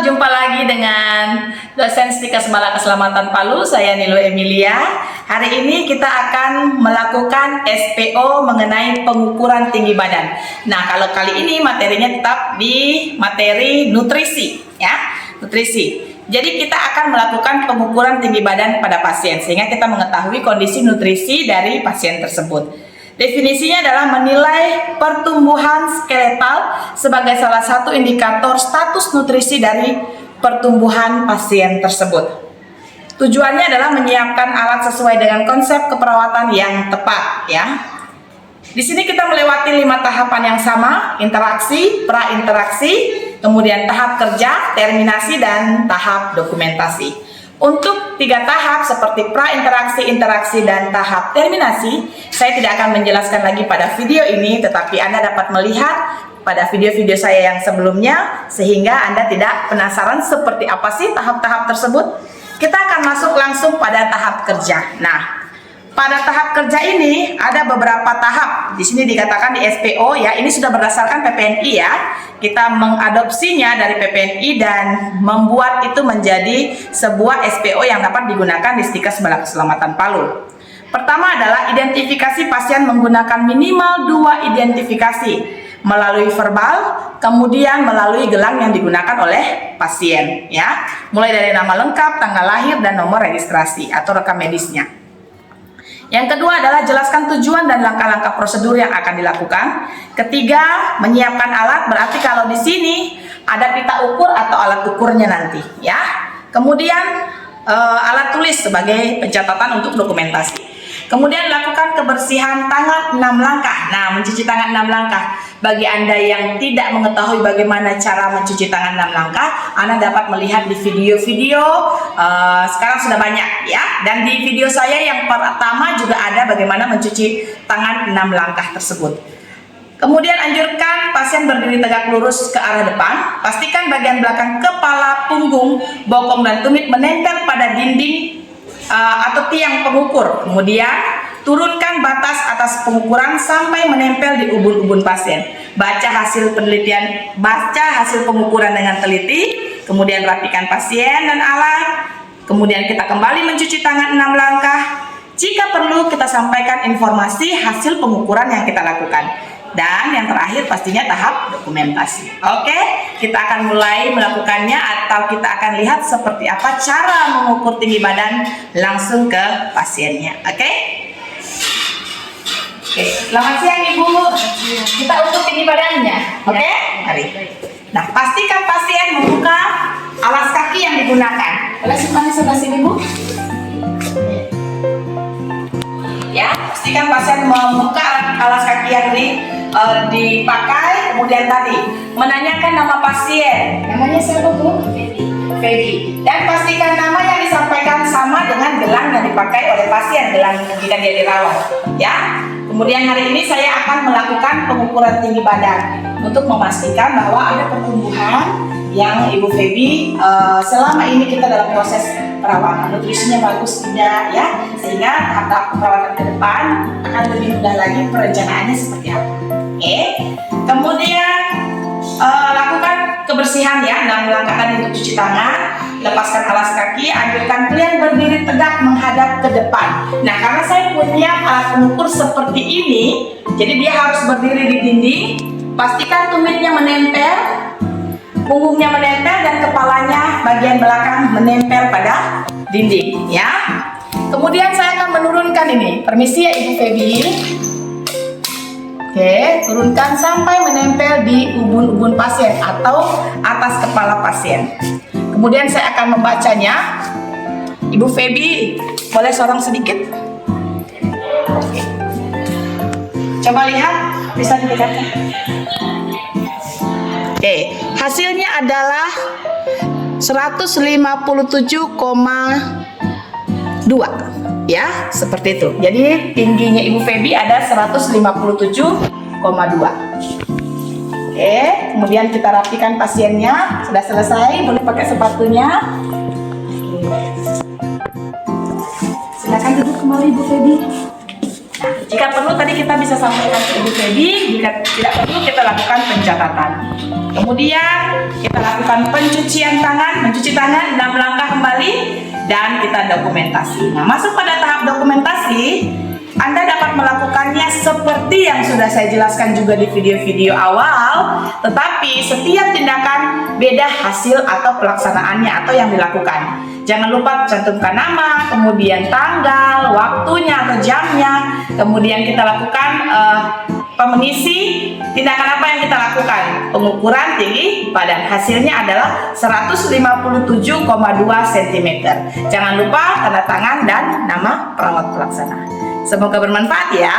jumpa lagi dengan dosen Stikes Bala Keselamatan Palu, saya Nilo Emilia. Hari ini kita akan melakukan SPO mengenai pengukuran tinggi badan. Nah, kalau kali ini materinya tetap di materi nutrisi, ya, nutrisi. Jadi kita akan melakukan pengukuran tinggi badan pada pasien, sehingga kita mengetahui kondisi nutrisi dari pasien tersebut. Definisinya adalah menilai pertumbuhan skeletal sebagai salah satu indikator status nutrisi dari pertumbuhan pasien tersebut. Tujuannya adalah menyiapkan alat sesuai dengan konsep keperawatan yang tepat, ya. Di sini kita melewati 5 tahapan yang sama: interaksi, pra-interaksi, kemudian tahap kerja, terminasi, dan tahap dokumentasi. Untuk 3 tahap seperti pra-interaksi, interaksi, dan tahap terminasi, saya tidak akan menjelaskan lagi pada video ini, tetapi Anda dapat melihat pada video-video saya yang sebelumnya, sehingga Anda tidak penasaran seperti apa sih tahap-tahap tersebut. Kita akan masuk langsung pada tahap kerja. Nah, pada tahap kerja ini ada beberapa tahap. Di sini dikatakan di SPO, ya, ini sudah berdasarkan PPNI, ya. Kita mengadopsinya dari PPNI dan membuat itu menjadi sebuah SPO yang dapat digunakan di Stikes Bala Keselamatan Palu. Pertama adalah identifikasi pasien menggunakan minimal 2 identifikasi melalui verbal, kemudian melalui gelang yang digunakan oleh pasien, ya. Mulai dari nama lengkap, tanggal lahir, dan nomor registrasi atau rekam medisnya. Yang kedua adalah jelaskan tujuan dan langkah-langkah prosedur yang akan dilakukan. Ketiga, menyiapkan alat, berarti kalau di sini ada pita ukur atau alat ukurnya nanti, ya. Kemudian alat tulis sebagai pencatatan untuk dokumentasi. Kemudian lakukan kebersihan tangan 6 langkah. Nah, mencuci tangan 6 langkah. Bagi Anda yang tidak mengetahui bagaimana cara mencuci tangan 6 langkah, Anda dapat melihat di video-video sekarang sudah banyak, ya. Dan di video saya yang pertama juga ada bagaimana mencuci tangan 6 langkah tersebut. Kemudian anjurkan pasien berdiri tegak lurus ke arah depan. Pastikan bagian belakang kepala, punggung, bokong, dan tumit menempel pada dinding atau tiang pengukur. Kemudian turunkan batas atas pengukuran sampai menempel di ubun-ubun pasien. Baca hasil penelitian, baca hasil pengukuran dengan teliti. Kemudian rapikan pasien dan alat. Kemudian kita kembali mencuci tangan 6 langkah. Jika perlu, kita sampaikan informasi hasil pengukuran yang kita lakukan. Dan yang terakhir pastinya tahap dokumentasi. Oke, kita akan mulai melakukannya, atau kita akan lihat seperti apa cara mengukur tinggi badan langsung ke pasiennya. Oke, selamat siang Ibu. Kita ukur tinggi badannya. Oke, mari. Nah, pastikan pasien membuka alas kaki yang digunakan. Boleh simpan di sebelah sini, Bu? Ya, pastikan pasien membuka alas kaki yang dipakai. Kemudian tadi menanyakan nama pasien. Namanya siapa, Bu? Feby. Dan pastikan nama yang disampaikan sama dengan gelang yang dipakai oleh pasien, gelang jika dia dirawat, ya. Kemudian hari ini saya akan melakukan pengukuran tinggi badan untuk memastikan bahwa ada pertumbuhan yang Ibu Feby selama ini kita dalam proses perawatan, nutrisinya bagus tidak, ya, sehingga tahap perawatan ke depan akan lebih mudah lagi perencanaannya seperti apa. Oke. Kemudian lakukan kebersihan, ya, 6 langkah tadi untuk cuci tangan, lepaskan alas kaki, anjurkan klien berdiri tegak menghadap ke depan. Nah, karena saya punya alat pengukur seperti ini, jadi dia harus berdiri di dinding. Pastikan tumitnya menempel, punggungnya menempel, dan kepalanya bagian belakang menempel pada dinding, ya. Kemudian saya akan menurunkan ini. Permisi ya Ibu Feby. Oke, turunkan sampai menempel di ubun-ubun pasien atau atas kepala pasien. Kemudian saya akan membacanya. Ibu Feby, boleh sorong sedikit? Oke. Coba lihat, bisa didekatkan. Oke, hasilnya adalah 157,2, ya, seperti itu. Jadi tingginya Ibu Feby ada 157,2. Oke, kemudian kita rapikan pasiennya. Sudah selesai, boleh pakai sepatunya. Silakan duduk kembali Ibu Feby. Nah, jika perlu tadi kita bisa sampaikan ke Ibu Feby, jika tidak perlu kita lakukan pencatatan. Kemudian kita lakukan pencucian tangan, mencuci tangan 6 langkah kembali, dan kita dokumentasi. Nah, masuk pada tahap dokumentasi, Anda dapat melakukannya seperti yang sudah saya jelaskan juga di video-video awal, tetapi setiap tindakan beda hasil atau pelaksanaannya atau yang dilakukan. Jangan lupa cantumkan nama, kemudian tanggal, waktunya atau jamnya, kemudian kita lakukan mengisi tindakan apa yang kita lakukan. Pengukuran tinggi badan, hasilnya adalah 157,2 cm. Jangan lupa tanda tangan dan nama perawat pelaksana. Semoga bermanfaat ya.